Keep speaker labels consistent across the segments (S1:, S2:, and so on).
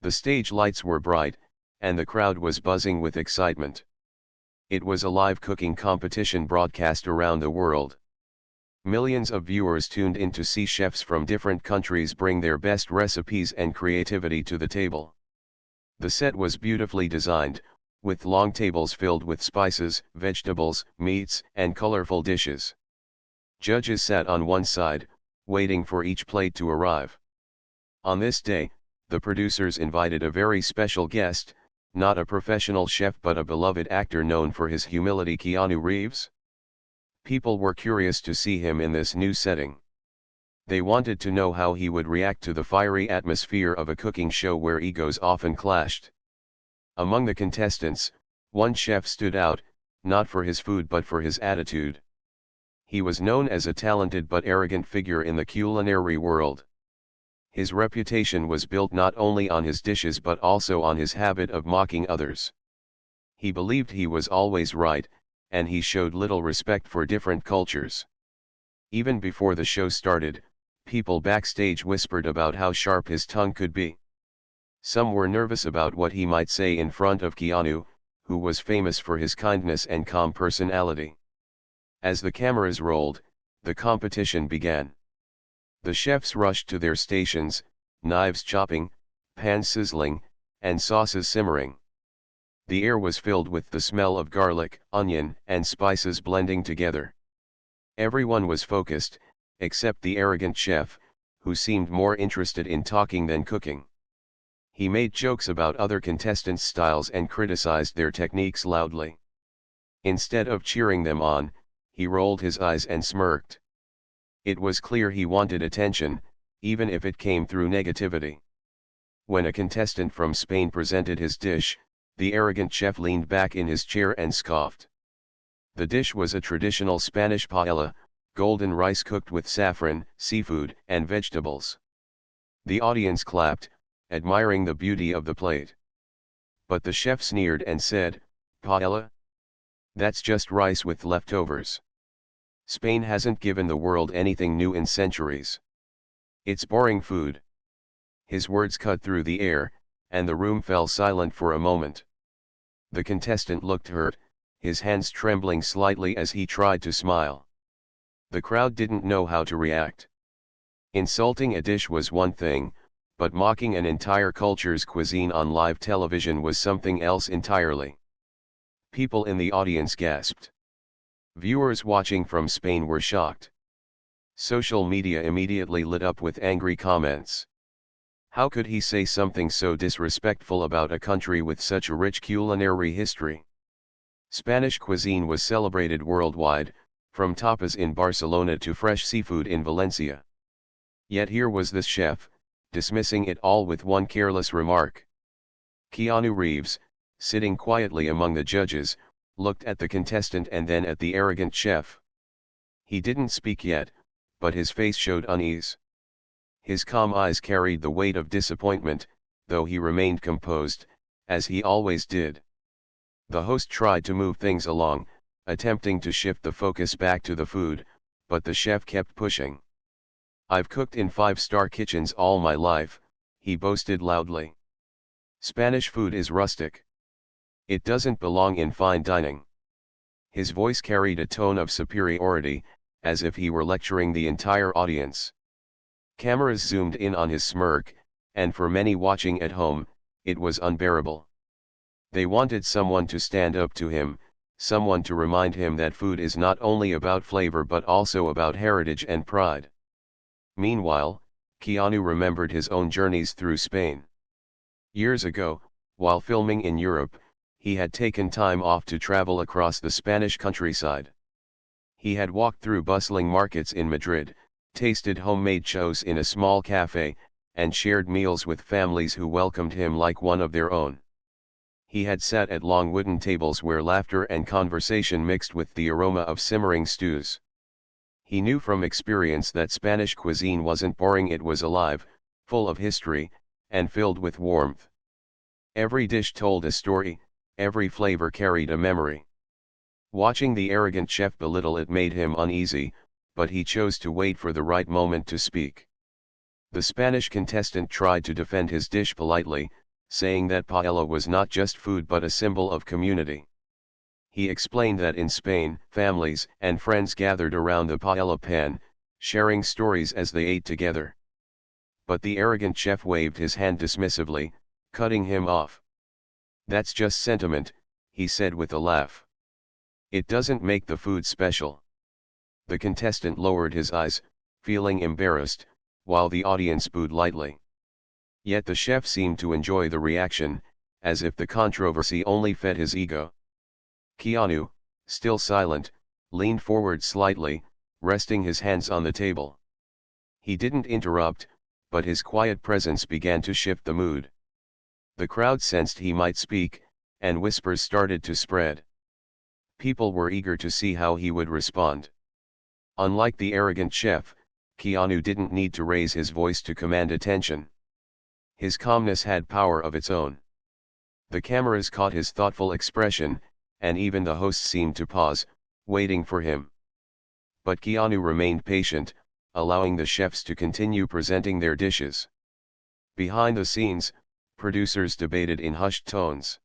S1: The stage lights were bright, and the crowd was buzzing with excitement. It was a live cooking competition broadcast around the world. Millions of viewers tuned in to see chefs from different countries bring their best recipes and creativity to the table. The set was beautifully designed, with long tables filled with spices, vegetables, meats, and colorful dishes. Judges sat on one side, waiting for each plate to arrive. On this day, the producers invited a very special guest, not a professional chef but a beloved actor known for his humility, Keanu Reeves. People were curious to see him in this new setting. They wanted to know how he would react to the fiery atmosphere of a cooking show where egos often clashed. Among the contestants, one chef stood out, not for his food but for his attitude. He was known as a talented but arrogant figure in the culinary world. His reputation was built not only on his dishes but also on his habit of mocking others. He believed he was always right, and he showed little respect for different cultures. Even before the show started, people backstage whispered about how sharp his tongue could be. Some were nervous about what he might say in front of Keanu, who was famous for his kindness and calm personality. As the cameras rolled, the competition began. The chefs rushed to their stations, knives chopping, pans sizzling, and sauces simmering. The air was filled with the smell of garlic, onion, and spices blending together. Everyone was focused, except the arrogant chef, who seemed more interested in talking than cooking. He made jokes about other contestants' styles and criticized their techniques loudly. Instead of cheering them on, he rolled his eyes and smirked. It was clear he wanted attention, even if it came through negativity. When a contestant from Spain presented his dish, the arrogant chef leaned back in his chair and scoffed. The dish was a traditional Spanish paella, golden rice cooked with saffron, seafood, and vegetables. The audience clapped, admiring the beauty of the plate. But the chef sneered and said, "Paella? That's just rice with leftovers. Spain hasn't given the world anything new in centuries. It's boring food." His words cut through the air, and the room fell silent for a moment. The contestant looked hurt, his hands trembling slightly as he tried to smile. The crowd didn't know how to react. Insulting a dish was one thing, but mocking an entire culture's cuisine on live television was something else entirely. People in the audience gasped. Viewers watching from Spain were shocked. Social media immediately lit up with angry comments. How could he say something so disrespectful about a country with such a rich culinary history? Spanish cuisine was celebrated worldwide, from tapas in Barcelona to fresh seafood in Valencia. Yet here was this chef, dismissing it all with one careless remark. Keanu Reeves, sitting quietly among the judges, looked at the contestant and then at the arrogant chef. He didn't speak yet, but his face showed unease. His calm eyes carried the weight of disappointment, though he remained composed, as he always did. The host tried to move things along, attempting to shift the focus back to the food, but the chef kept pushing. "I've cooked in five-star kitchens all my life," he boasted loudly. "Spanish food is rustic. It doesn't belong in fine dining." His voice carried a tone of superiority, as if he were lecturing the entire audience. Cameras zoomed in on his smirk, and for many watching at home, it was unbearable. They wanted someone to stand up to him, someone to remind him that food is not only about flavor but also about heritage and pride. Meanwhile, Keanu remembered his own journeys through Spain. Years ago, while filming in Europe, he had taken time off to travel across the Spanish countryside. He had walked through bustling markets in Madrid, tasted homemade chos in a small cafe, and shared meals with families who welcomed him like one of their own. He had sat at long wooden tables where laughter and conversation mixed with the aroma of simmering stews. He knew from experience that Spanish cuisine wasn't boring, it was alive, full of history, and filled with warmth. Every dish told a story, every flavor carried a memory. Watching the arrogant chef belittle it made him uneasy, but he chose to wait for the right moment to speak. The Spanish contestant tried to defend his dish politely, saying that paella was not just food but a symbol of community. He explained that in Spain, families and friends gathered around the paella pan, sharing stories as they ate together. But the arrogant chef waved his hand dismissively, cutting him off. "That's just sentiment," he said with a laugh. "It doesn't make the food special." The contestant lowered his eyes, feeling embarrassed, while the audience booed lightly. Yet the chef seemed to enjoy the reaction, as if the controversy only fed his ego. Keanu, still silent, leaned forward slightly, resting his hands on the table. He didn't interrupt, but his quiet presence began to shift the mood. The crowd sensed he might speak, and whispers started to spread. People were eager to see how he would respond. Unlike the arrogant chef, Keanu didn't need to raise his voice to command attention. His calmness had power of its own. The cameras caught his thoughtful expression, and even the hosts seemed to pause, waiting for him. But Keanu remained patient, allowing the chefs to continue presenting their dishes. Behind the scenes, producers debated in hushed tones.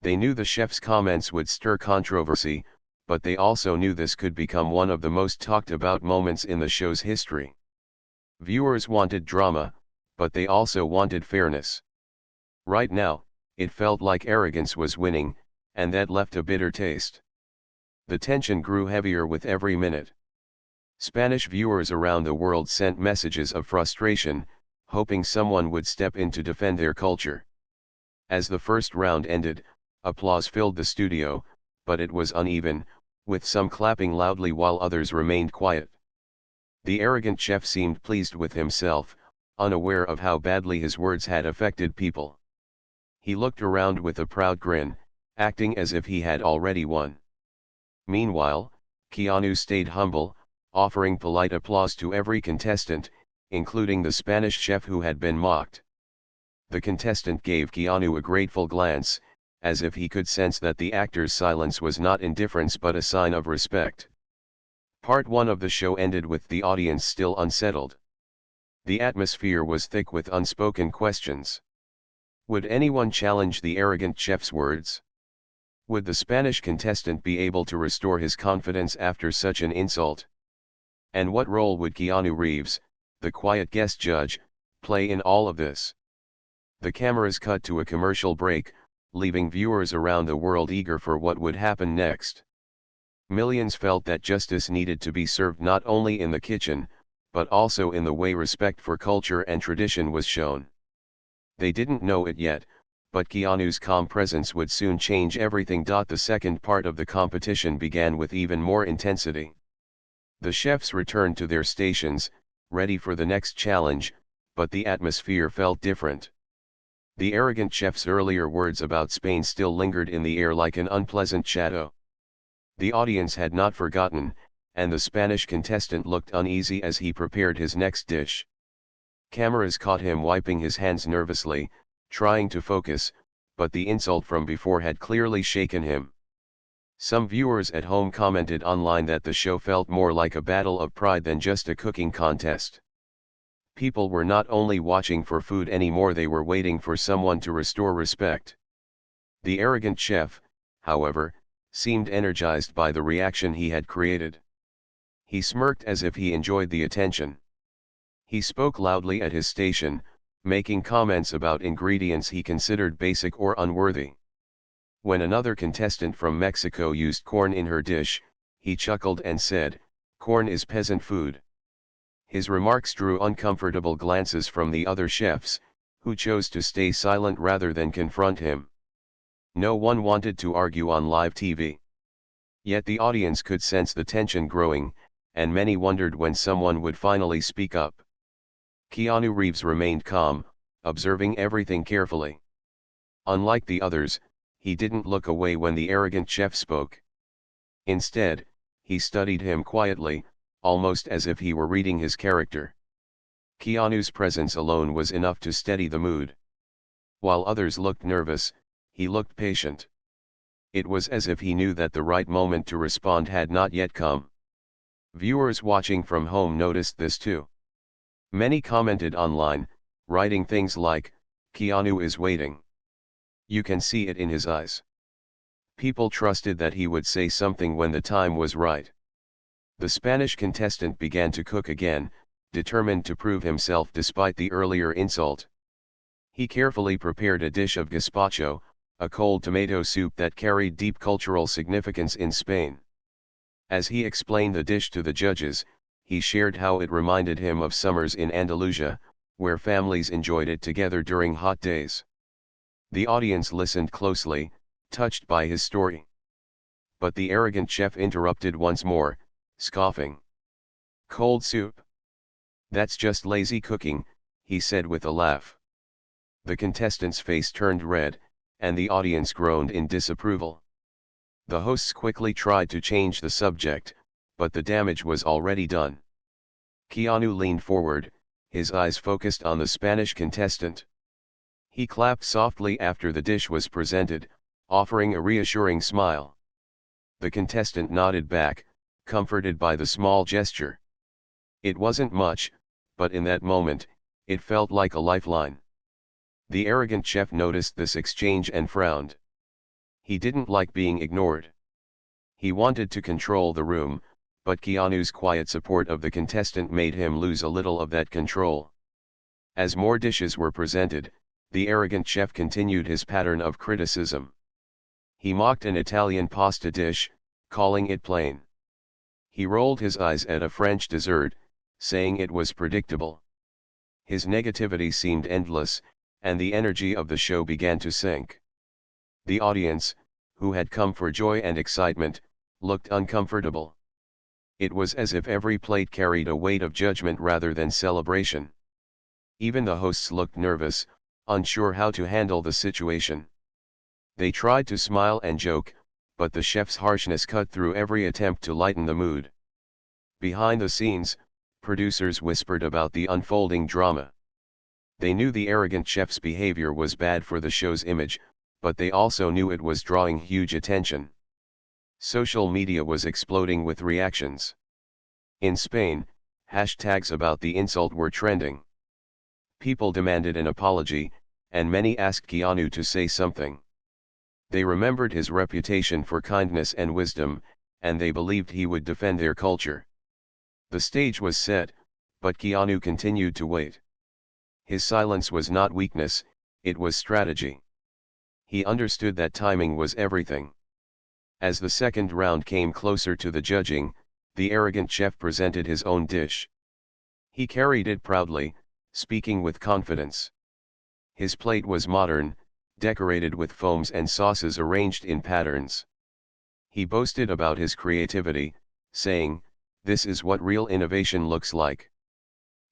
S1: They knew the chef's comments would stir controversy, but they also knew this could become one of the most talked about moments in the show's history. Viewers wanted drama, but they also wanted fairness. Right now, it felt like arrogance was winning, and that left a bitter taste. The tension grew heavier with every minute. Spanish viewers around the world sent messages of frustration, hoping someone would step in to defend their culture. As the first round ended, applause filled the studio, but it was uneven, with some clapping loudly while others remained quiet. The arrogant chef seemed pleased with himself, unaware of how badly his words had affected people. He looked around with a proud grin, acting as if he had already won. Meanwhile, Keanu stayed humble, offering polite applause to every contestant, including the Spanish chef who had been mocked. The contestant gave Keanu a grateful glance, as if he could sense that the actor's silence was not indifference but a sign of respect. Part 1 of the show ended with the audience still unsettled. The atmosphere was thick with unspoken questions. Would anyone challenge the arrogant chef's words? Would the Spanish contestant be able to restore his confidence after such an insult? And what role would Keanu Reeves, the quiet guest judge, play in all of this? The cameras cut to a commercial break, leaving viewers around the world eager for what would happen next. Millions felt that justice needed to be served not only in the kitchen, but also in the way respect for culture and tradition was shown. They didn't know it yet, but Keanu's calm presence would soon change everything. The second part of the competition began with even more intensity. The chefs returned to their stations, ready for the next challenge, but the atmosphere felt different. The arrogant chef's earlier words about Spain still lingered in the air like an unpleasant shadow. The audience had not forgotten, and the Spanish contestant looked uneasy as he prepared his next dish. Cameras caught him wiping his hands nervously, trying to focus, but the insult from before had clearly shaken him. Some viewers at home commented online that the show felt more like a battle of pride than just a cooking contest. People were not only watching for food anymore, they were waiting for someone to restore respect. The arrogant chef, however, seemed energized by the reaction he had created. He smirked as if he enjoyed the attention. He spoke loudly at his station, making comments about ingredients he considered basic or unworthy. When another contestant from Mexico used corn in her dish, he chuckled and said, "Corn is peasant food." His remarks drew uncomfortable glances from the other chefs, who chose to stay silent rather than confront him. No one wanted to argue on live TV. Yet the audience could sense the tension growing, and many wondered when someone would finally speak up. Keanu Reeves remained calm, observing everything carefully. Unlike the others, he didn't look away when the arrogant chef spoke. Instead, he studied him quietly, almost as if he were reading his character. Keanu's presence alone was enough to steady the mood. While others looked nervous, he looked patient. It was as if he knew that the right moment to respond had not yet come. Viewers watching from home noticed this too. Many commented online, writing things like, Keanu is waiting. You can see it in his eyes. People trusted that he would say something when the time was right. The Spanish contestant began to cook again, determined to prove himself despite the earlier insult. He carefully prepared a dish of gazpacho, a cold tomato soup that carried deep cultural significance in Spain. As he explained the dish to the judges, he shared how it reminded him of summers in Andalusia, where families enjoyed it together during hot days. The audience listened closely, touched by his story. But the arrogant chef interrupted once more, scoffing. "Cold soup? That's just lazy cooking," he said with a laugh. The contestant's face turned red, and the audience groaned in disapproval. The hosts quickly tried to change the subject, but the damage was already done. Keanu leaned forward, his eyes focused on the Spanish contestant. He clapped softly after the dish was presented, offering a reassuring smile. The contestant nodded back, comforted by the small gesture. It wasn't much, but in that moment, it felt like a lifeline. The arrogant chef noticed this exchange and frowned. He didn't like being ignored. He wanted to control the room, but Keanu's quiet support of the contestant made him lose a little of that control. As more dishes were presented, the arrogant chef continued his pattern of criticism. He mocked an Italian pasta dish, calling it plain. He rolled his eyes at a French dessert, saying it was predictable. His negativity seemed endless, and the energy of the show began to sink. The audience, who had come for joy and excitement, looked uncomfortable. It was as if every plate carried a weight of judgment rather than celebration. Even the hosts looked nervous, unsure how to handle the situation. They tried to smile and joke, but the chef's harshness cut through every attempt to lighten the mood. Behind the scenes, producers whispered about the unfolding drama. They knew the arrogant chef's behavior was bad for the show's image, but they also knew it was drawing huge attention. Social media was exploding with reactions. In Spain, hashtags about the insult were trending. People demanded an apology, and many asked Keanu to say something. They remembered his reputation for kindness and wisdom, and they believed he would defend their culture. The stage was set, but Keanu continued to wait. His silence was not weakness, it was strategy. He understood that timing was everything. As the second round came closer to the judging, the arrogant chef presented his own dish. He carried it proudly, speaking with confidence. His plate was modern, decorated with foams and sauces arranged in patterns. He boasted about his creativity, saying, "This is what real innovation looks like."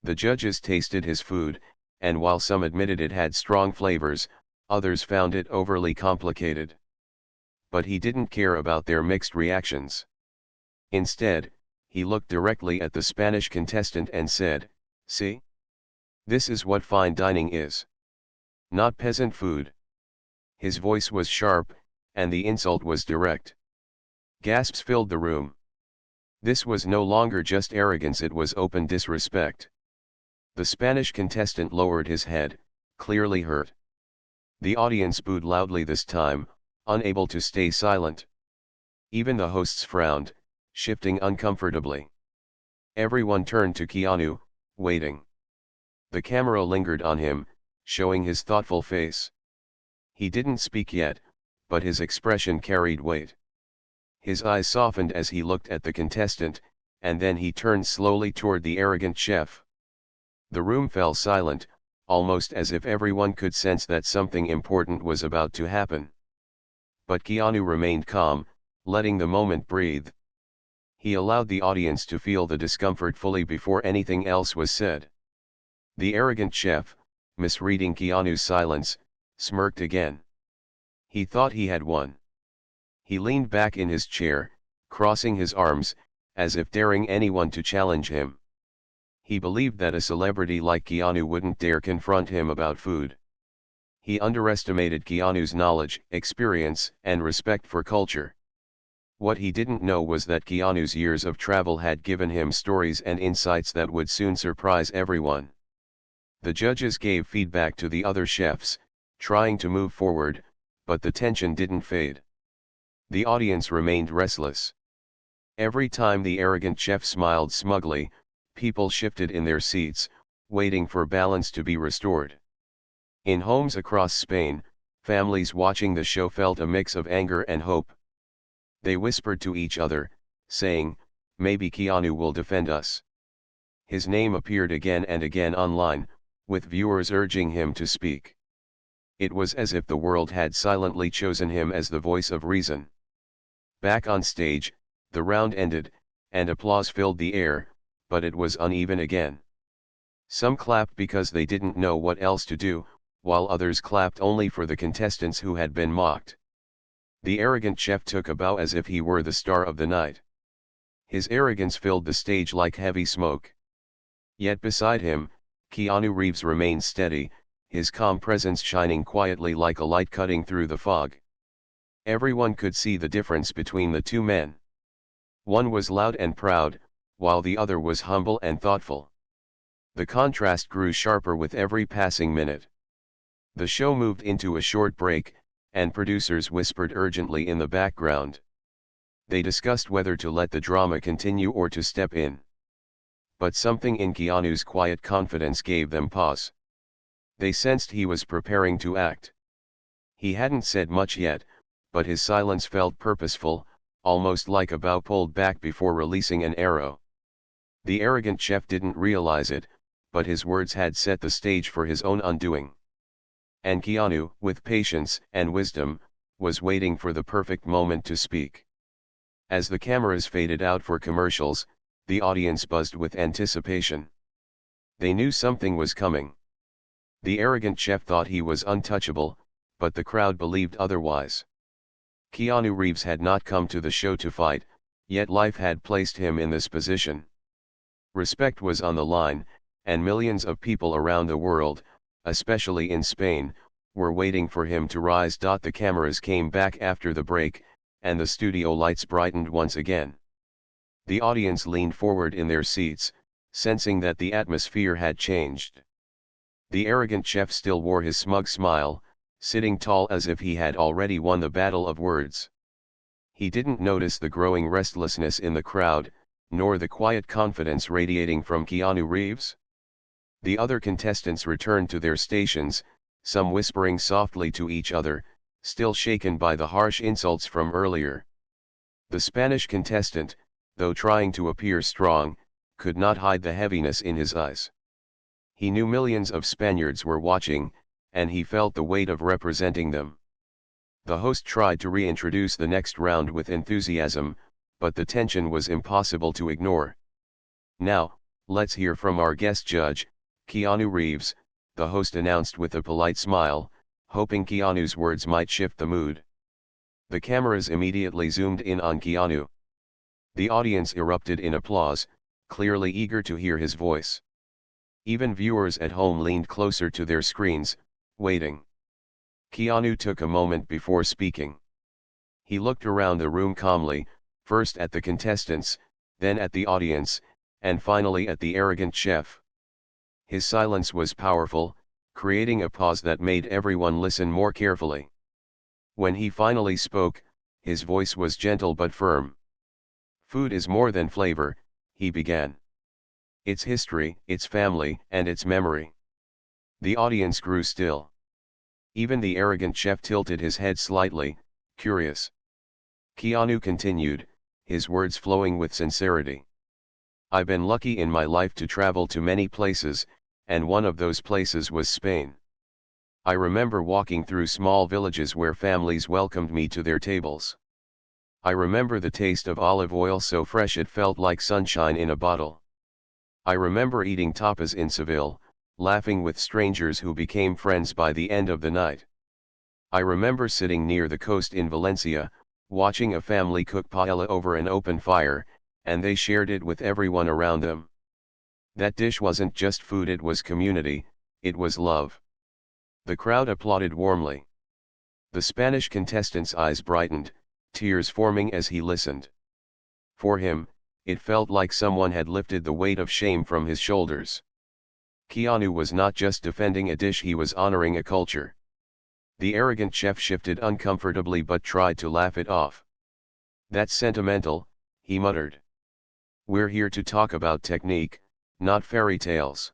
S1: The judges tasted his food, and while some admitted it had strong flavors, others found it overly complicated. But he didn't care about their mixed reactions. Instead, he looked directly at the Spanish contestant and said, "See? This is what fine dining is. Not peasant food." His voice was sharp, and the insult was direct. Gasps filled the room. This was no longer just arrogance, it was open disrespect. The Spanish contestant lowered his head, clearly hurt. The audience booed loudly this time, unable to stay silent. Even the hosts frowned, shifting uncomfortably. Everyone turned to Keanu, waiting. The camera lingered on him, showing his thoughtful face. He didn't speak yet, but his expression carried weight. His eyes softened as he looked at the contestant, and then he turned slowly toward the arrogant chef. The room fell silent, almost as if everyone could sense that something important was about to happen. But Keanu remained calm, letting the moment breathe. He allowed the audience to feel the discomfort fully before anything else was said. The arrogant chef, misreading Keanu's silence, smirked again. He thought he had won. He leaned back in his chair, crossing his arms, as if daring anyone to challenge him. He believed that a celebrity like Keanu wouldn't dare confront him about food. He underestimated Keanu's knowledge, experience, and respect for culture. What he didn't know was that Keanu's years of travel had given him stories and insights that would soon surprise everyone. The judges gave feedback to the other chefs, trying to move forward, but the tension didn't fade. The audience remained restless. Every time the arrogant chef smiled smugly, people shifted in their seats, waiting for balance to be restored. In homes across Spain, families watching the show felt a mix of anger and hope. They whispered to each other, saying, "Maybe Keanu will defend us." His name appeared again and again online, with viewers urging him to speak. It was as if the world had silently chosen him as the voice of reason. Back on stage, the round ended, and applause filled the air, but it was uneven again. Some clapped because they didn't know what else to do, while others clapped only for the contestants who had been mocked. The arrogant chef took a bow as if he were the star of the night. His arrogance filled the stage like heavy smoke. Yet beside him, Keanu Reeves remained steady, his calm presence shining quietly like a light cutting through the fog. Everyone could see the difference between the two men. One was loud and proud, while the other was humble and thoughtful. The contrast grew sharper with every passing minute. The show moved into a short break, and producers whispered urgently in the background. They discussed whether to let the drama continue or to step in. But something in Keanu's quiet confidence gave them pause. They sensed he was preparing to act. He hadn't said much yet, but his silence felt purposeful, almost like a bow pulled back before releasing an arrow. The arrogant chef didn't realize it, but his words had set the stage for his own undoing. And Keanu, with patience and wisdom, was waiting for the perfect moment to speak. As the cameras faded out for commercials, the audience buzzed with anticipation. They knew something was coming. The arrogant chef thought he was untouchable, but the crowd believed otherwise. Keanu Reeves had not come to the show to fight, yet life had placed him in this position. Respect was on the line, and millions of people around the world, especially in Spain, were waiting for him to rise. The cameras came back after the break, and the studio lights brightened once again. The audience leaned forward in their seats, sensing that the atmosphere had changed. The arrogant chef still wore his smug smile, sitting tall as if he had already won the battle of words. He didn't notice the growing restlessness in the crowd, nor the quiet confidence radiating from Keanu Reeves. The other contestants returned to their stations, some whispering softly to each other, still shaken by the harsh insults from earlier. The Spanish contestant, though trying to appear strong, could not hide the heaviness in his eyes. He knew millions of Spaniards were watching, and he felt the weight of representing them. The host tried to reintroduce the next round with enthusiasm, but the tension was impossible to ignore. "Now, let's hear from our guest judge, Keanu Reeves," the host announced with a polite smile, hoping Keanu's words might shift the mood. The cameras immediately zoomed in on Keanu. The audience erupted in applause, clearly eager to hear his voice. Even viewers at home leaned closer to their screens, waiting. Keanu took a moment before speaking. He looked around the room calmly, first at the contestants, then at the audience, and finally at the arrogant chef. His silence was powerful, creating a pause that made everyone listen more carefully. When he finally spoke, his voice was gentle but firm. "Food is more than flavor," he began. "It's history, it's family, and it's memory." The audience grew still. Even the arrogant chef tilted his head slightly, curious. Keanu continued, his words flowing with sincerity. "I've been lucky in my life to travel to many places, and one of those places was Spain. I remember walking through small villages where families welcomed me to their tables. I remember the taste of olive oil so fresh it felt like sunshine in a bottle. I remember eating tapas in Seville, laughing with strangers who became friends by the end of the night. I remember sitting near the coast in Valencia, watching a family cook paella over an open fire, and they shared it with everyone around them. That dish wasn't just food, it was community, it was love." The crowd applauded warmly. The Spanish contestant's eyes brightened, tears forming as he listened. For him, it felt like someone had lifted the weight of shame from his shoulders. Keanu was not just defending a dish, he was honoring a culture. The arrogant chef shifted uncomfortably but tried to laugh it off. "That's sentimental," he muttered. "We're here to talk about technique, not fairy tales."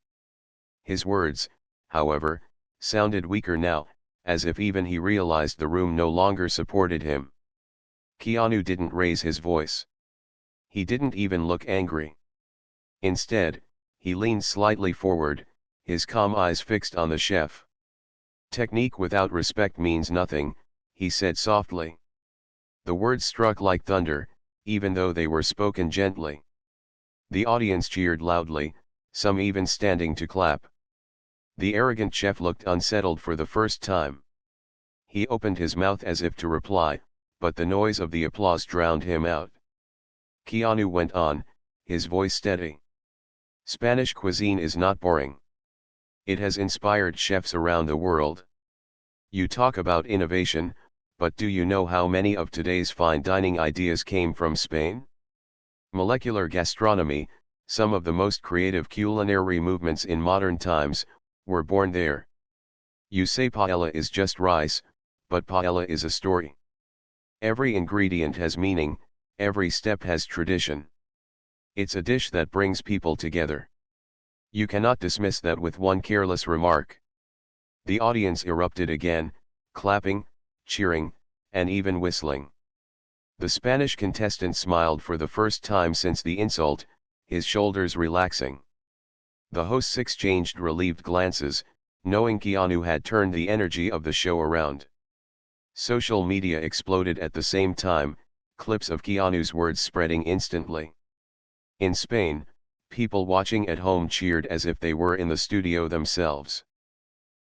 S1: His words, however, sounded weaker now, as if even he realized the room no longer supported him. Keanu didn't raise his voice. He didn't even look angry. Instead, he leaned slightly forward, his calm eyes fixed on the chef. "Technique without respect means nothing," he said softly. The words struck like thunder, even though they were spoken gently. The audience cheered loudly, some even standing to clap. The arrogant chef looked unsettled for the first time. He opened his mouth as if to reply, but the noise of the applause drowned him out. Keanu went on, his voice steady. "Spanish cuisine is not boring. It has inspired chefs around the world. You talk about innovation, but do you know how many of today's fine dining ideas came from Spain? Molecular gastronomy, some of the most creative culinary movements in modern times, were born there. You say paella is just rice, but paella is a story. Every ingredient has meaning, every step has tradition. It's a dish that brings people together. You cannot dismiss that with one careless remark." The audience erupted again, clapping, cheering, and even whistling. The Spanish contestant smiled for the first time since the insult, his shoulders relaxing. The hosts exchanged relieved glances, knowing Keanu had turned the energy of the show around. Social media exploded at the same time, clips of Keanu's words spreading instantly. In Spain, people watching at home cheered as if they were in the studio themselves.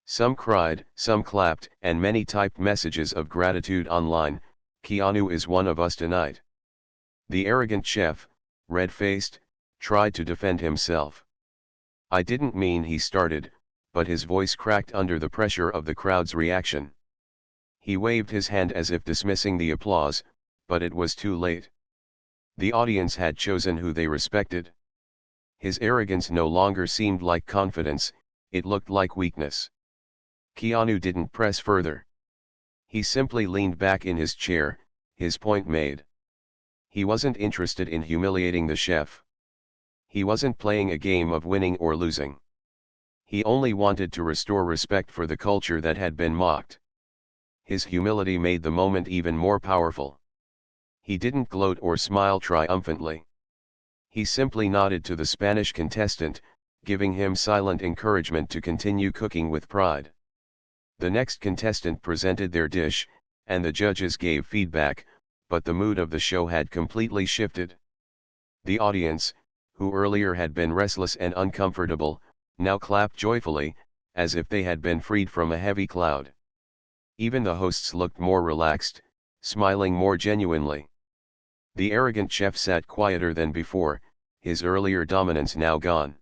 S1: Some cried, some clapped, and many typed messages of gratitude online. "Keanu is one of us tonight." The arrogant chef, red-faced, tried to defend himself. "I didn't mean," he started, but his voice cracked under the pressure of the crowd's reaction. He waved his hand as if dismissing the applause, but it was too late. The audience had chosen who they respected. His arrogance no longer seemed like confidence, it looked like weakness. Keanu didn't press further. He simply leaned back in his chair, his point made. He wasn't interested in humiliating the chef. He wasn't playing a game of winning or losing. He only wanted to restore respect for the culture that had been mocked. His humility made the moment even more powerful. He didn't gloat or smile triumphantly. He simply nodded to the Spanish contestant, giving him silent encouragement to continue cooking with pride. The next contestant presented their dish, and the judges gave feedback, but the mood of the show had completely shifted. The audience, who earlier had been restless and uncomfortable, now clapped joyfully, as if they had been freed from a heavy cloud. Even the hosts looked more relaxed, smiling more genuinely. The arrogant chef sat quieter than before, his earlier dominance now gone.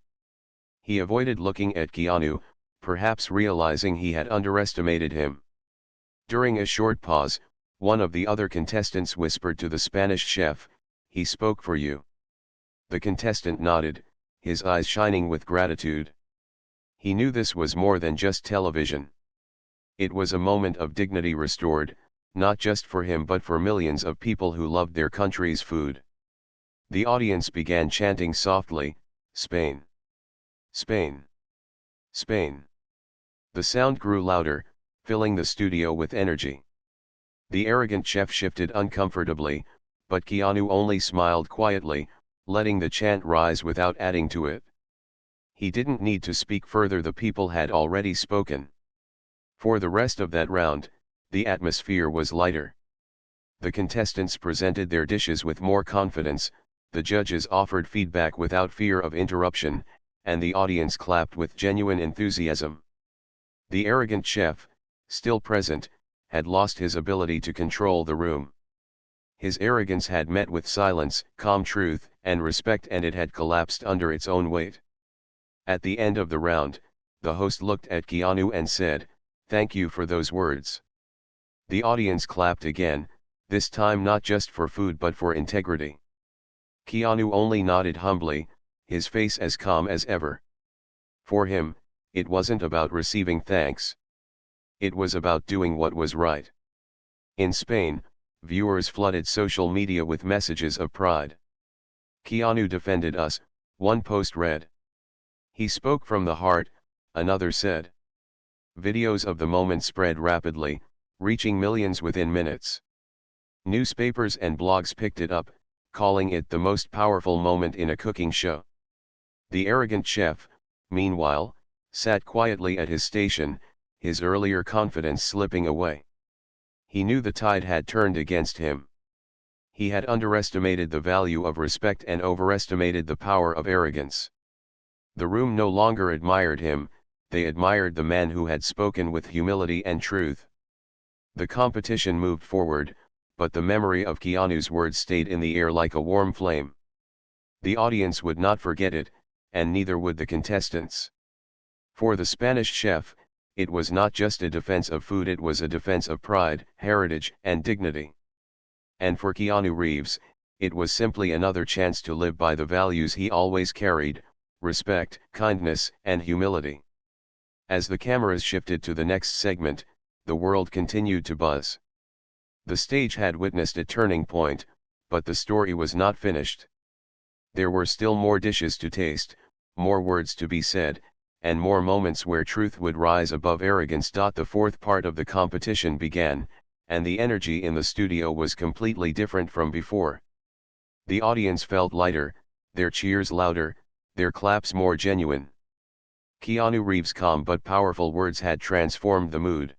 S1: He avoided looking at Keanu, perhaps realizing he had underestimated him. During a short pause, one of the other contestants whispered to the Spanish chef, "He spoke for you." The contestant nodded, his eyes shining with gratitude. He knew this was more than just television. It was a moment of dignity restored, not just for him but for millions of people who loved their country's food. The audience began chanting softly, "Spain! Spain! Spain!" The sound grew louder, filling the studio with energy. The arrogant chef shifted uncomfortably, but Keanu only smiled quietly, letting the chant rise without adding to it. He didn't need to speak further, the people had already spoken. For the rest of that round, the atmosphere was lighter. The contestants presented their dishes with more confidence, the judges offered feedback without fear of interruption, and the audience clapped with genuine enthusiasm. The arrogant chef, still present, had lost his ability to control the room. His arrogance had met with silence, calm truth, and respect, and it had collapsed under its own weight. At the end of the round, the host looked at Keanu and said, "Thank you for those words." The audience clapped again, this time not just for food but for integrity. Keanu only nodded humbly, his face as calm as ever. For him, it wasn't about receiving thanks. It was about doing what was right. In Spain, viewers flooded social media with messages of pride. "Keanu defended us," one post read. "He spoke from the heart," another said. Videos of the moment spread rapidly, reaching millions within minutes. Newspapers and blogs picked it up, calling it the most powerful moment in a cooking show. The arrogant chef, meanwhile, sat quietly at his station, his earlier confidence slipping away. He knew the tide had turned against him. He had underestimated the value of respect and overestimated the power of arrogance. The room no longer admired him, they admired the man who had spoken with humility and truth. The competition moved forward, but the memory of Keanu's words stayed in the air like a warm flame. The audience would not forget it, and neither would the contestants. For the Spanish chef, it was not just a defense of food, it was a defense of pride, heritage, and dignity. And for Keanu Reeves, it was simply another chance to live by the values he always carried: respect, kindness, and humility. As the cameras shifted to the next segment, the world continued to buzz. The stage had witnessed a turning point, but the story was not finished. There were still more dishes to taste, more words to be said, and more moments where truth would rise above arrogance. The fourth part of the competition began, and the energy in the studio was completely different from before. The audience felt lighter, their cheers louder, their claps more genuine. Keanu Reeves' calm but powerful words had transformed the mood.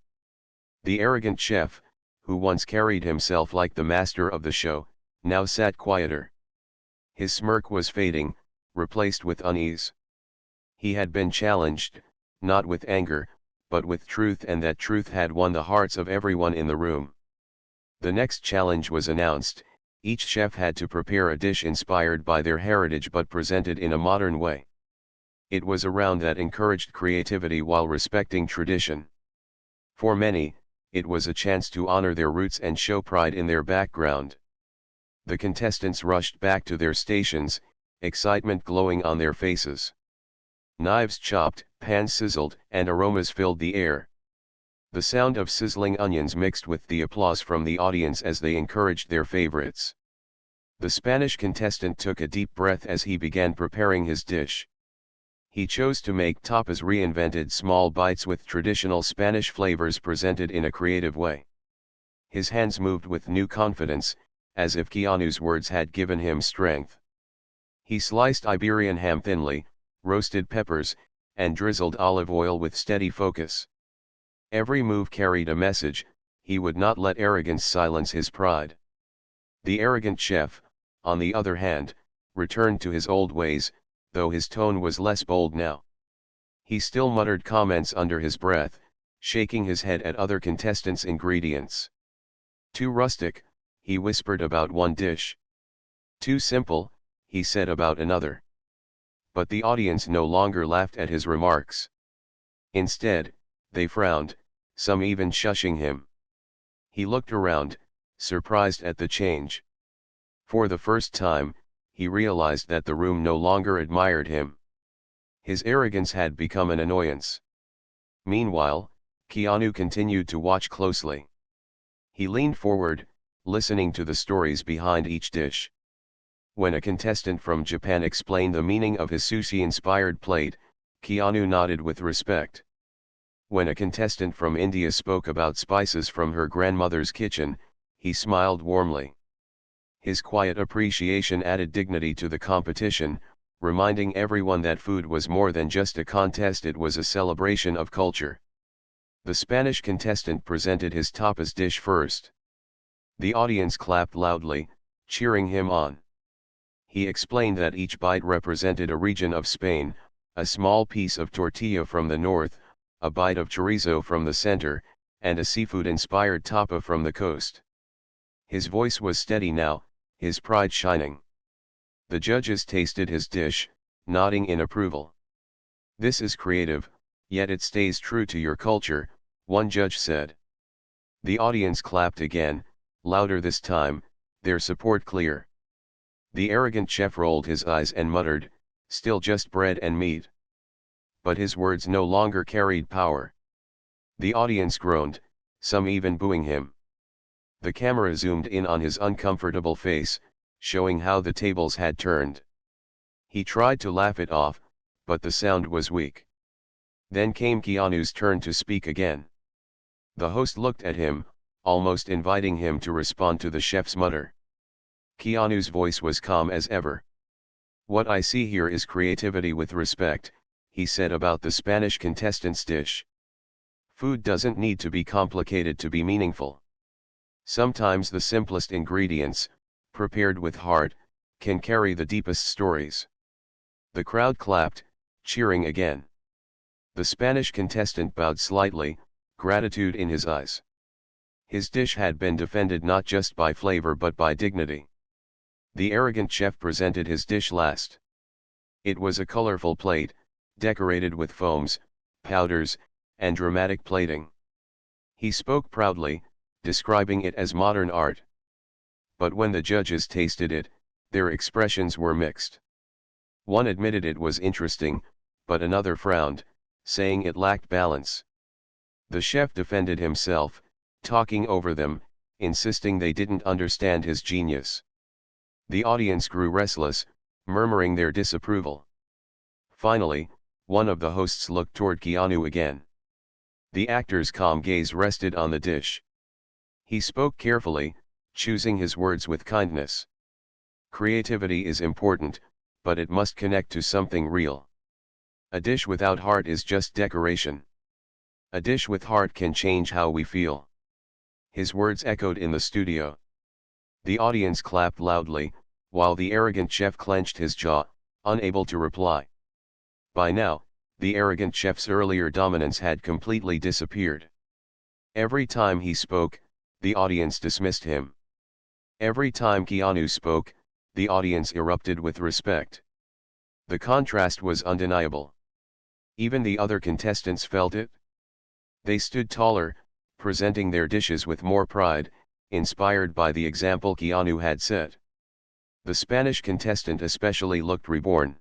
S1: The arrogant chef, who once carried himself like the master of the show, now sat quieter. His smirk was fading, replaced with unease. He had been challenged, not with anger, but with truth, and that truth had won the hearts of everyone in the room. The next challenge was announced. Each chef had to prepare a dish inspired by their heritage but presented in a modern way. It was a round that encouraged creativity while respecting tradition. For many, it was a chance to honor their roots and show pride in their background. The contestants rushed back to their stations, excitement glowing on their faces. Knives chopped, pans sizzled, and aromas filled the air. The sound of sizzling onions mixed with the applause from the audience as they encouraged their favorites. The Spanish contestant took a deep breath as he began preparing his dish. He chose to make tapas, reinvented small bites with traditional Spanish flavors presented in a creative way. His hands moved with new confidence, as if Keanu's words had given him strength. He sliced Iberian ham thinly, roasted peppers, and drizzled olive oil with steady focus. Every move carried a message. He would not let arrogance silence his pride. The arrogant chef, on the other hand, returned to his old ways, though his tone was less bold now. He still muttered comments under his breath, shaking his head at other contestants' ingredients. "Too rustic," he whispered about one dish. "Too simple," he said about another. But the audience no longer laughed at his remarks. Instead, they frowned, some even shushing him. He looked around, surprised at the change. For the first time, he realized that the room no longer admired him. His arrogance had become an annoyance. Meanwhile, Keanu continued to watch closely. He leaned forward, listening to the stories behind each dish. When a contestant from Japan explained the meaning of his sushi-inspired plate, Keanu nodded with respect. When a contestant from India spoke about spices from her grandmother's kitchen, he smiled warmly. His quiet appreciation added dignity to the competition, reminding everyone that food was more than just a contest, it was a celebration of culture. The Spanish contestant presented his tapas dish first. The audience clapped loudly, cheering him on. He explained that each bite represented a region of Spain: a small piece of tortilla from the north, a bite of chorizo from the center, and a seafood-inspired tapa from the coast. His voice was steady now, his pride shining. The judges tasted his dish, nodding in approval. "This is creative, yet it stays true to your culture," one judge said. The audience clapped again, louder this time, their support clear. The arrogant chef rolled his eyes and muttered, "Still just bread and meat." but his words no longer carried power. The audience groaned, some even booing him. The camera zoomed in on his uncomfortable face, showing how the tables had turned. He tried to laugh it off, but the sound was weak. Then came Keanu's turn to speak again. The host looked at him, almost inviting him to respond to the chef's mutter. Keanu's voice was calm as ever. "What I see here is creativity with respect," he said about the Spanish contestant's dish. "Food doesn't need to be complicated to be meaningful. Sometimes the simplest ingredients, prepared with heart, can carry the deepest stories." The crowd clapped, cheering again. The Spanish contestant bowed slightly, gratitude in his eyes. His dish had been defended not just by flavor but by dignity. The arrogant chef presented his dish last. It was a colorful plate, decorated with foams, powders, and dramatic plating. He spoke proudly, describing it as modern art. But when the judges tasted it, their expressions were mixed. One admitted it was interesting, but another frowned, saying it lacked balance. The chef defended himself, talking over them, insisting they didn't understand his genius. The audience grew restless, murmuring their disapproval. Finally, one of the hosts looked toward Keanu again. The actor's calm gaze rested on the dish. He spoke carefully, choosing his words with kindness. "Creativity is important, but it must connect to something real. A dish without heart is just decoration. A dish with heart can change how we feel." His words echoed in the studio. The audience clapped loudly, while the arrogant chef clenched his jaw, unable to reply. By now, the arrogant chef's earlier dominance had completely disappeared. Every time he spoke, the audience dismissed him. Every time Keanu spoke, the audience erupted with respect. The contrast was undeniable. Even the other contestants felt it. They stood taller, presenting their dishes with more pride, inspired by the example Keanu had set. The Spanish contestant especially looked reborn.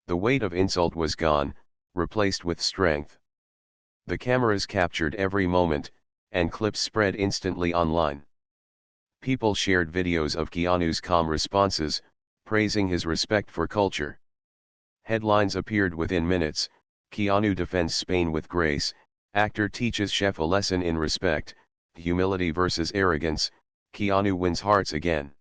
S1: The weight of insult was gone, replaced with strength. The cameras captured every moment, and clips spread instantly online. People shared videos of Keanu's calm responses, praising his respect for culture. Headlines appeared within minutes: "Keanu defends Spain with grace," "Actor teaches chef a lesson in respect," "Humility versus arrogance," "Keanu wins hearts again."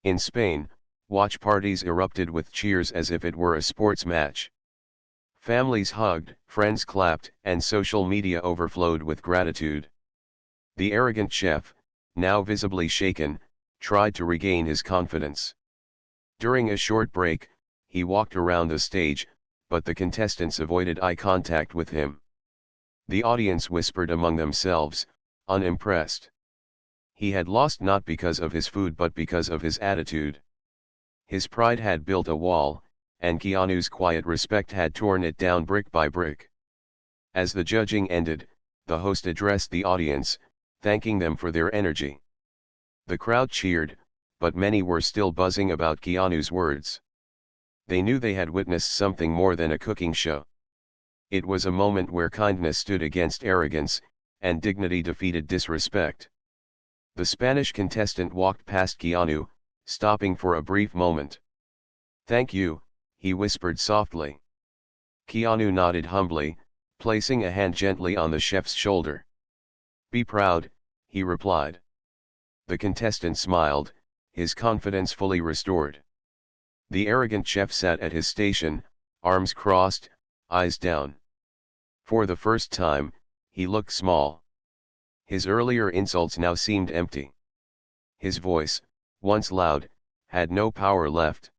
S1: In Spain, watch parties erupted with cheers as if it were a sports match. Families hugged, friends clapped, and social media overflowed with gratitude. The arrogant chef, now visibly shaken, tried to regain his confidence. During a short break, he walked around the stage, but the contestants avoided eye contact with him. The audience whispered among themselves, unimpressed. He had lost not because of his food but because of his attitude. His pride had built a wall, and Keanu's quiet respect had torn it down brick by brick. As the judging ended, the host addressed the audience, thanking them for their energy. The crowd cheered, but many were still buzzing about Keanu's words. They knew they had witnessed something more than a cooking show. It was a moment where kindness stood against arrogance, and dignity defeated disrespect. The Spanish contestant walked past Keanu, stopping for a brief moment. "Thank you," he whispered softly. Keanu nodded humbly, placing a hand gently on the chef's shoulder. "Be proud," he replied. The contestant smiled, his confidence fully restored. The arrogant chef sat at his station, arms crossed, eyes down. For the first time, he looked small. His earlier insults now seemed empty. His voice, once loud, had no power left.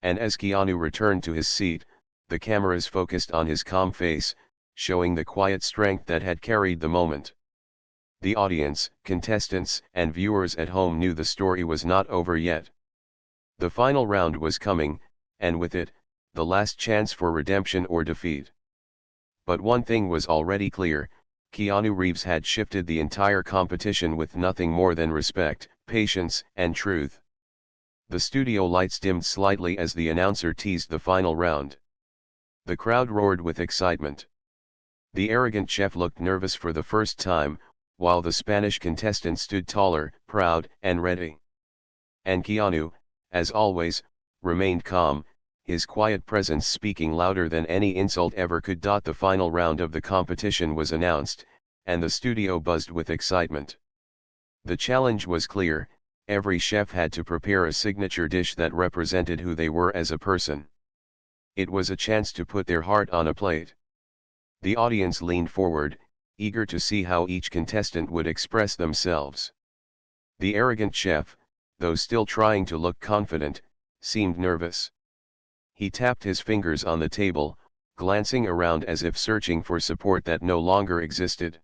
S1: And as Keanu returned to his seat, the cameras focused on his calm face, showing the quiet strength that had carried the moment. The audience, contestants, and viewers at home knew the story was not over yet. The final round was coming, and with it, the last chance for redemption or defeat. But one thing was already clear: Keanu Reeves had shifted the entire competition with nothing more than respect, patience, and truth. The studio lights dimmed slightly as the announcer teased the final round. The crowd roared with excitement. The arrogant chef looked nervous for the first time, while the Spanish contestant stood taller, proud, and ready. And Keanu, as always, remained calm, his quiet presence speaking louder than any insult ever could. The final round of the competition was announced, and the studio buzzed with excitement. The challenge was clear: every chef had to prepare a signature dish that represented who they were as a person. It was a chance to put their heart on a plate. The audience leaned forward, eager to see how each contestant would express themselves. The arrogant chef, though still trying to look confident, seemed nervous. He tapped his fingers on the table, glancing around as if searching for support that no longer existed.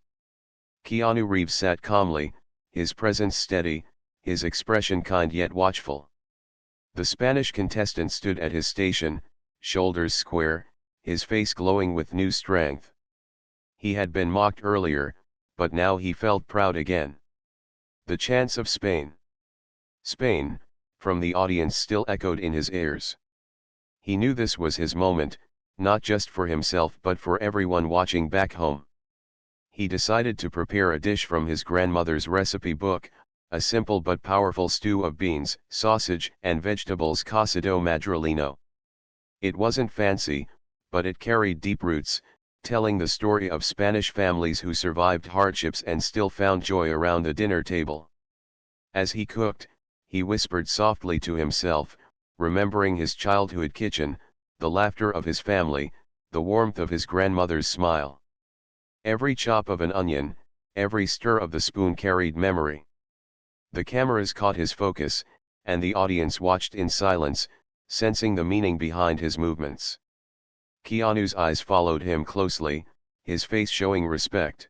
S1: Keanu Reeves sat calmly, his presence steady, his expression kind yet watchful. The Spanish contestant stood at his station, shoulders square, his face glowing with new strength. He had been mocked earlier, but now he felt proud again. The chants of Spain, Spain, from the audience still echoed in his ears. He knew this was his moment, not just for himself but for everyone watching back home. He decided to prepare a dish from his grandmother's recipe book, a simple but powerful stew of beans, sausage, and vegetables cocido madrileno. It wasn't fancy, but it carried deep roots, telling the story of Spanish families who survived hardships and still found joy around the dinner table. As he cooked, he whispered softly to himself, remembering his childhood kitchen, the laughter of his family, the warmth of his grandmother's smile. Every chop of an onion, every stir of the spoon carried memory. The cameras caught his focus, and the audience watched in silence, sensing the meaning behind his movements. Keanu's eyes followed him closely, his face showing respect.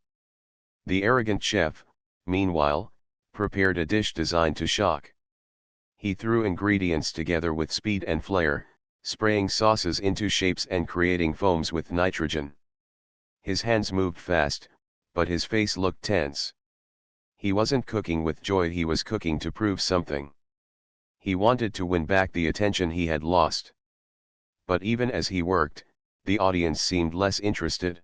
S1: The arrogant chef, meanwhile, prepared a dish designed to shock. He threw ingredients together with speed and flair, spraying sauces into shapes and creating foams with nitrogen. His hands moved fast, but his face looked tense. He wasn't cooking with joy, he was cooking to prove something. He wanted to win back the attention he had lost. But even as he worked, the audience seemed less interested.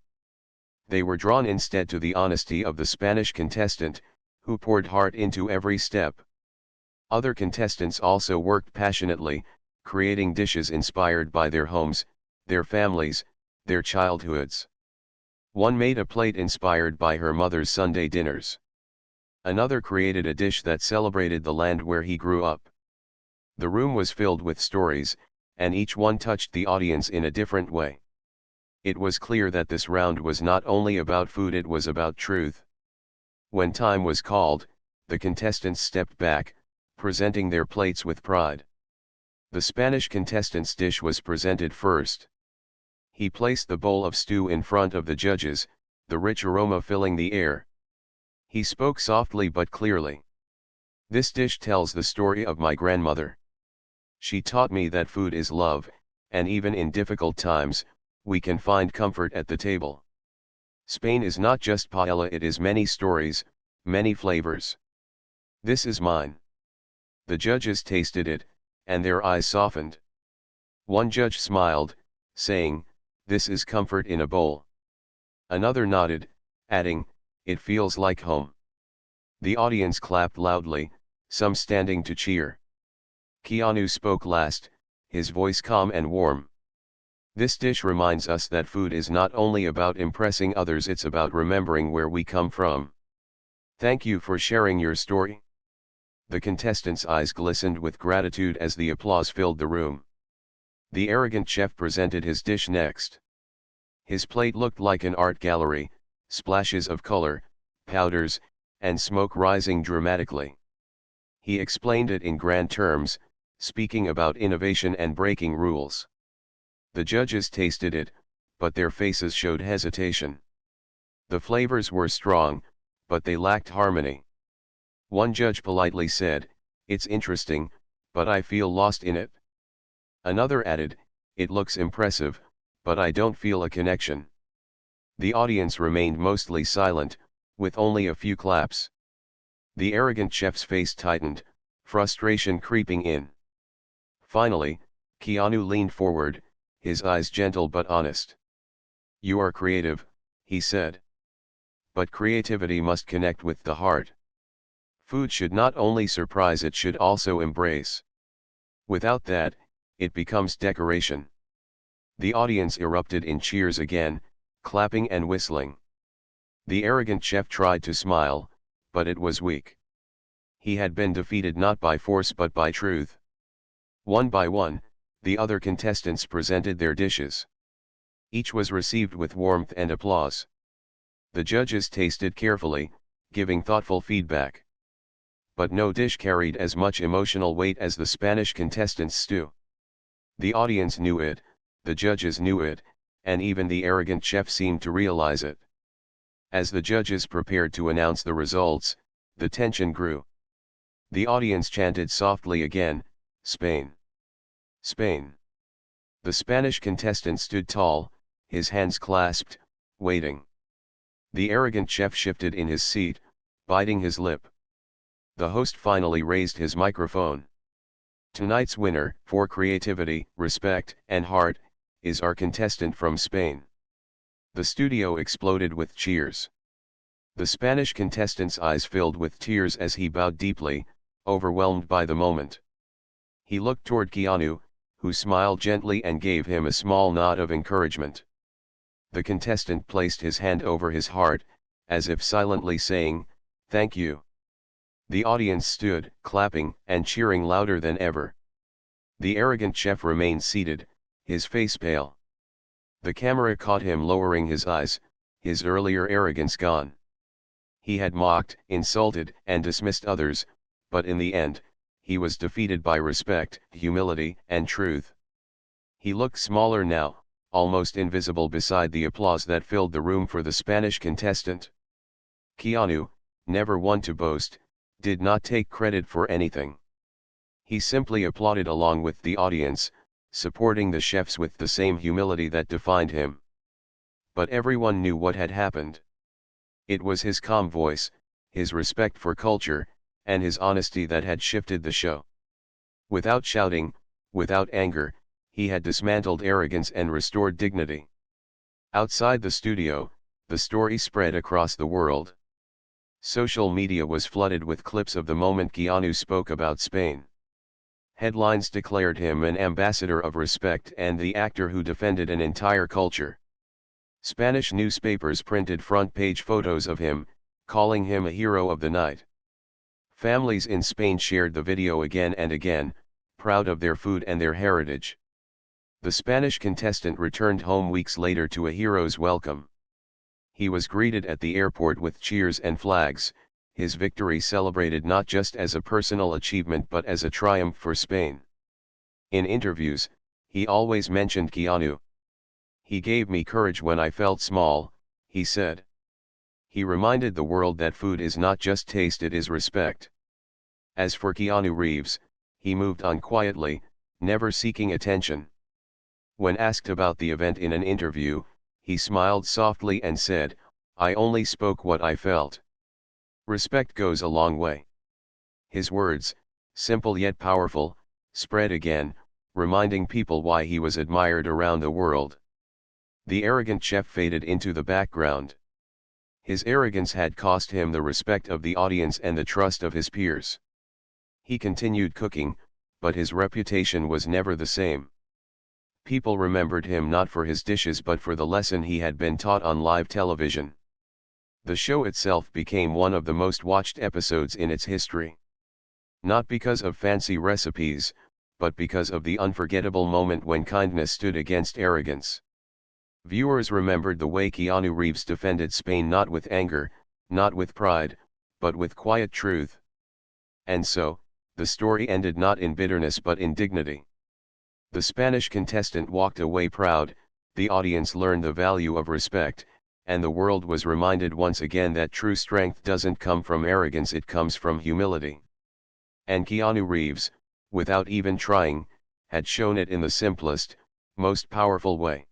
S1: They were drawn instead to the honesty of the Spanish contestant, who poured heart into every step. Other contestants also worked passionately, creating dishes inspired by their homes, their families, their childhoods. One made a plate inspired by her mother's Sunday dinners. Another created a dish that celebrated the land where he grew up. The room was filled with stories, and each one touched the audience in a different way. It was clear that this round was not only about food, it was about truth. When time was called, the contestants stepped back, presenting their plates with pride. The Spanish contestant's dish was presented first. He placed the bowl of stew in front of the judges, the rich aroma filling the air. He spoke softly but clearly. "This dish tells the story of my grandmother. She taught me that food is love, and even in difficult times, we can find comfort at the table. Spain is not just paella, it is many stories, many flavors. This is mine." The judges tasted it, and their eyes softened. One judge smiled, saying, "This is comfort in a bowl." Another nodded, adding, "It feels like home." The audience clapped loudly, some standing to cheer. Keanu spoke last, his voice calm and warm. "This dish reminds us that food is not only about impressing others, it's about remembering where we come from. Thank you for sharing your story." The contestants' eyes glistened with gratitude as the applause filled the room. The arrogant chef presented his dish next. His plate looked like an art gallery, splashes of color, powders, and smoke rising dramatically. He explained it in grand terms, speaking about innovation and breaking rules. The judges tasted it, but their faces showed hesitation. The flavors were strong, but they lacked harmony. One judge politely said, "It's interesting, but I feel lost in it." Another added, "It looks impressive, but I don't feel a connection." The audience remained mostly silent, with only a few claps. The arrogant chef's face tightened, frustration creeping in. Finally, Keanu leaned forward, his eyes gentle but honest. "You are creative," he said. "But creativity must connect with the heart. Food should not only surprise, it should also embrace. Without that, it becomes decoration." The audience erupted in cheers again, clapping and whistling. The arrogant chef tried to smile, but it was weak. He had been defeated not by force but by truth. One by one, the other contestants presented their dishes. Each was received with warmth and applause. The judges tasted carefully, giving thoughtful feedback. But no dish carried as much emotional weight as the Spanish contestants' stew. The audience knew it, the judges knew it, and even the arrogant chef seemed to realize it. As the judges prepared to announce the results, the tension grew. The audience chanted softly again, "Spain! Spain!" The Spanish contestant stood tall, his hands clasped, waiting. The arrogant chef shifted in his seat, biting his lip. The host finally raised his microphone. "Tonight's winner, for creativity, respect, and heart, is our contestant from Spain." The studio exploded with cheers. The Spanish contestant's eyes filled with tears as he bowed deeply, overwhelmed by the moment. He looked toward Keanu, who smiled gently and gave him a small nod of encouragement. The contestant placed his hand over his heart, as if silently saying, "Thank you." The audience stood, clapping and cheering louder than ever. The arrogant chef remained seated, his face pale. The camera caught him lowering his eyes, his earlier arrogance gone. He had mocked, insulted, and dismissed others, but in the end, he was defeated by respect, humility, and truth. He looked smaller now, almost invisible beside the applause that filled the room for the Spanish contestant. Keanu, never one to boast, did not take credit for anything. He simply applauded along with the audience, supporting the chefs with the same humility that defined him. But everyone knew what had happened. It was his calm voice, his respect for culture, and his honesty that had shifted the show. Without shouting, without anger, he had dismantled arrogance and restored dignity. Outside the studio, the story spread across the world. Social media was flooded with clips of the moment Keanu spoke about Spain. Headlines declared him an ambassador of respect and the actor who defended an entire culture. Spanish newspapers printed front-page photos of him, calling him a hero of the night. Families in Spain shared the video again and again, proud of their food and their heritage. The Spanish contestant returned home weeks later to a hero's welcome. He was greeted at the airport with cheers and flags, his victory celebrated not just as a personal achievement but as a triumph for Spain. In interviews, he always mentioned Keanu. "He gave me courage when I felt small," he said. He reminded the world that food is not just taste, it is respect. As for Keanu Reeves, he moved on quietly, never seeking attention. When asked about the event in an interview, he smiled softly and said, "I only spoke what I felt." Respect goes a long way. His words, simple yet powerful, spread again, reminding people why he was admired around the world. The arrogant chef faded into the background. His arrogance had cost him the respect of the audience and the trust of his peers. He continued cooking, but his reputation was never the same. People remembered him not for his dishes but for the lesson he had been taught on live television. The show itself became one of the most watched episodes in its history. Not because of fancy recipes, but because of the unforgettable moment when kindness stood against arrogance. Viewers remembered the way Keanu Reeves defended Spain, not with anger, not with pride, but with quiet truth. And so, the story ended not in bitterness but in dignity. The Spanish contestant walked away proud, the audience learned the value of respect, and the world was reminded once again that true strength doesn't come from arrogance, it comes from humility. And Keanu Reeves, without even trying, had shown it in the simplest, most powerful way.